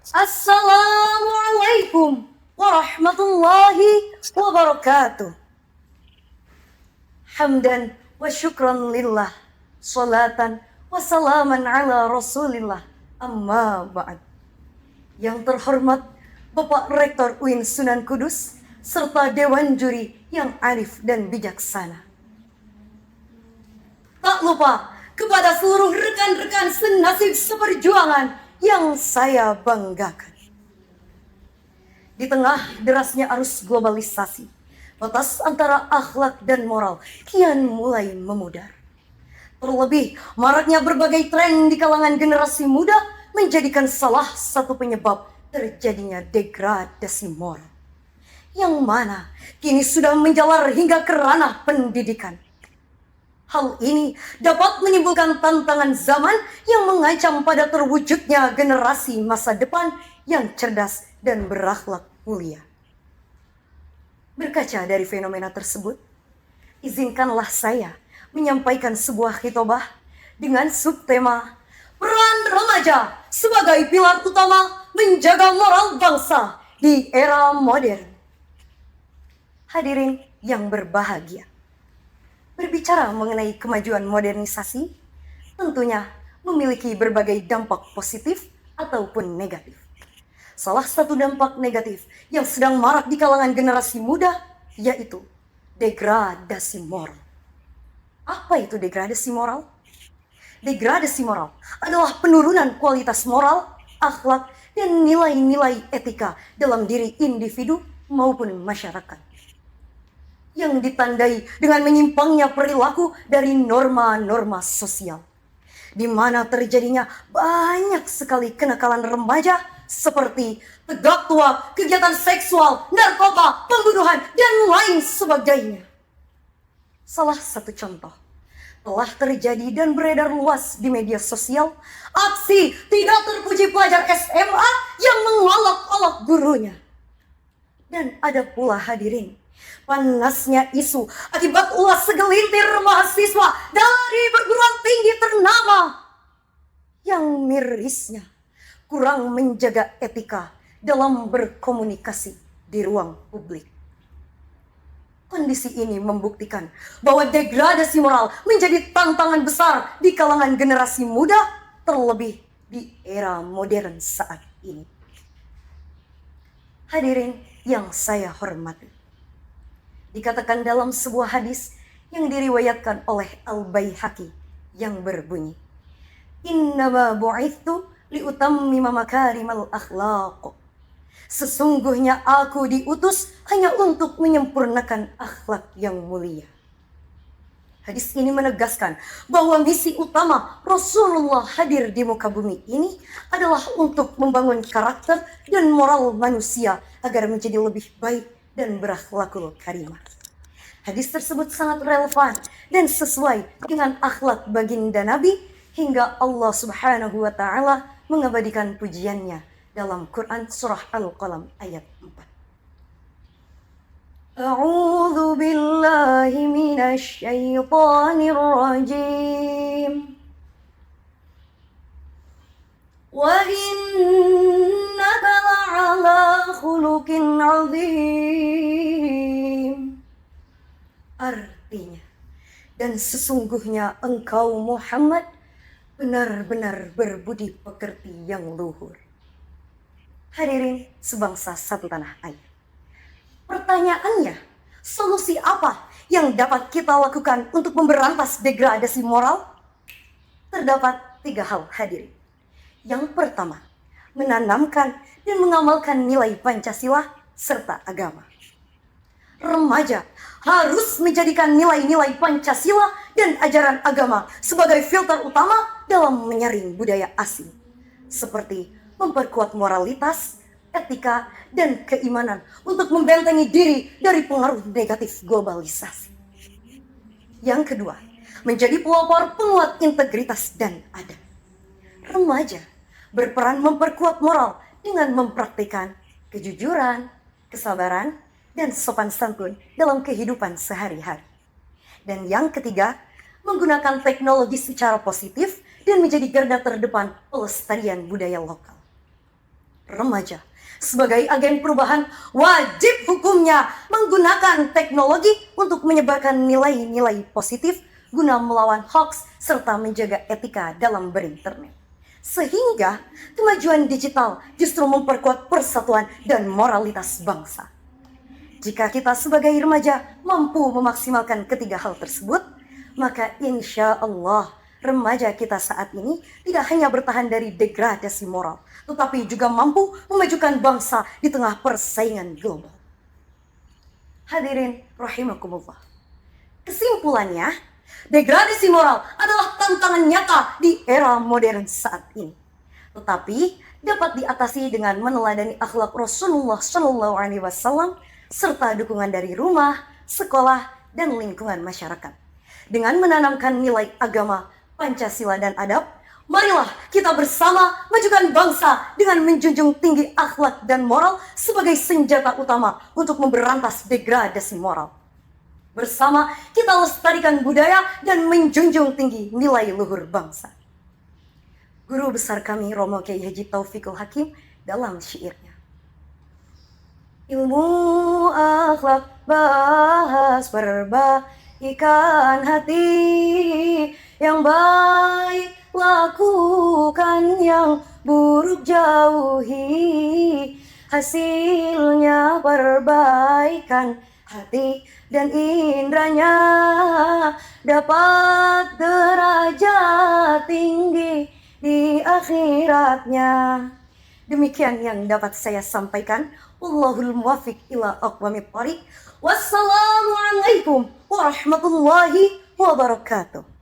Assalamualaikum warahmatullahi wabarakatuh. Hamdan wa syukran lillah, salatan wa salaman ala rasulillah, amma ba'd. Yang terhormat Bapak Rektor UIN Sunan Kudus serta Dewan Juri yang arif dan bijaksana. Tak lupa kepada seluruh rekan-rekan senasib seperjuangan yang saya banggakan. Di tengah derasnya arus globalisasi, batas antara akhlak dan moral kian mulai memudar. Terlebih, maraknya berbagai tren di kalangan generasi muda menjadikan salah satu penyebab terjadinya degradasi moral, yang mana kini sudah menjalar hingga ke ranah pendidikan. Hal ini dapat menimbulkan tantangan zaman yang mengancam pada terwujudnya generasi masa depan yang cerdas dan berakhlak mulia. Berkaca dari fenomena tersebut, izinkanlah saya menyampaikan sebuah khitbah dengan subtema Peran Remaja sebagai pilar utama menjaga moral bangsa di era modern. Hadirin yang berbahagia, berbicara mengenai kemajuan modernisasi, tentunya memiliki berbagai dampak positif ataupun negatif. Salah satu dampak negatif yang sedang marak di kalangan generasi muda yaitu degradasi moral. Apa itu degradasi moral? Degradasi moral adalah penurunan kualitas moral, akhlak, dan nilai-nilai etika dalam diri individu maupun masyarakat, yang ditandai dengan menyimpangnya perilaku dari norma-norma sosial, di mana terjadinya banyak sekali kenakalan remaja seperti tegak tua, kegiatan seksual, narkoba, pembunuhan, dan lain sebagainya. Salah satu contoh telah terjadi dan beredar luas di media sosial, aksi tidak terpuji pelajar SMA yang mengolok-olok gurunya. Dan ada pula hadirin, panasnya isu akibat ulah segelintir mahasiswa dari perguruan tinggi ternama yang mirisnya kurang menjaga etika dalam berkomunikasi di ruang publik. Kondisi ini membuktikan bahwa degradasi moral menjadi tantangan besar di kalangan generasi muda, terlebih di era modern saat ini. Hadirin yang saya hormati, dikatakan dalam sebuah hadis yang diriwayatkan oleh Al-Baihaqi yang berbunyi, Innama bu'ithu liutammima makarimal akhlaq. Sesungguhnya aku diutus hanya untuk menyempurnakan akhlak yang mulia. Hadis ini menegaskan bahwa misi utama Rasulullah hadir di muka bumi ini adalah untuk membangun karakter dan moral manusia agar menjadi lebih baik dan berakhlakul karimah. Hadis tersebut sangat relevan dan sesuai dengan akhlak baginda Nabi hingga Allah Subhanahu wa taala mengabadikan pujiannya dalam Quran surah Al-Qalam ayat 4. A'udzu billahi minasy syaithanir rajim. Wa innaka la'ala khuluqin 'adzim. Artinya, dan sesungguhnya engkau Muhammad benar-benar berbudi pekerti yang luhur. Hadirin sebangsa satu tanah air, pertanyaannya, solusi apa yang dapat kita lakukan untuk memberantas degradasi moral? Terdapat 3 hal hadirin. Yang pertama, menanamkan dan mengamalkan nilai Pancasila serta agama. Remaja harus menjadikan nilai-nilai Pancasila dan ajaran agama sebagai filter utama dalam menyaring budaya asing, seperti memperkuat moralitas, etika, dan keimanan untuk membentengi diri dari pengaruh negatif globalisasi. Yang kedua, menjadi pelopor penguat integritas dan adab. Remaja berperan memperkuat moral dengan mempraktikkan kejujuran, kesabaran, dan sopan santun dalam kehidupan sehari-hari. Dan yang ketiga, menggunakan teknologi secara positif dan menjadi garda terdepan pelestarian budaya lokal. remaja sebagai agen perubahan wajib hukumnya menggunakan teknologi untuk menyebarkan nilai-nilai positif guna melawan hoaks serta menjaga etika dalam berinternet. Sehingga kemajuan digital justru memperkuat persatuan dan moralitas bangsa. Jika kita sebagai remaja mampu memaksimalkan ketiga hal tersebut, maka insya Allah remaja kita saat ini tidak hanya bertahan dari degradasi moral, tetapi juga mampu memajukan bangsa di tengah persaingan global. Hadirin rahimakumullah. Kesimpulannya, degradasi moral adalah tantangan nyata di era modern saat ini. Tetapi dapat diatasi dengan meneladani akhlak Rasulullah SAW serta dukungan dari rumah, sekolah, dan lingkungan masyarakat. Dengan menanamkan nilai agama, Pancasila, dan adab, marilah kita bersama majukan bangsa dengan menjunjung tinggi akhlak dan moral sebagai senjata utama untuk memberantas degradasi moral. Bersama kita lestarikan budaya dan menjunjung tinggi nilai luhur bangsa. Guru besar kami Romo Kiai Haji Taufikul Hakim dalam syairnya. Ilmu akhlak bahas perbaikan hati, yang baik lakukan, yang buruk jauhi. Hasilnya perbaikan hati dan indranya, dapat derajat tinggi di akhiratnya. Demikian yang dapat saya sampaikan. Wallahul muwaffiq ila aqwamit thoriq. Wassalamualaikum warahmatullahi wabarakatuh.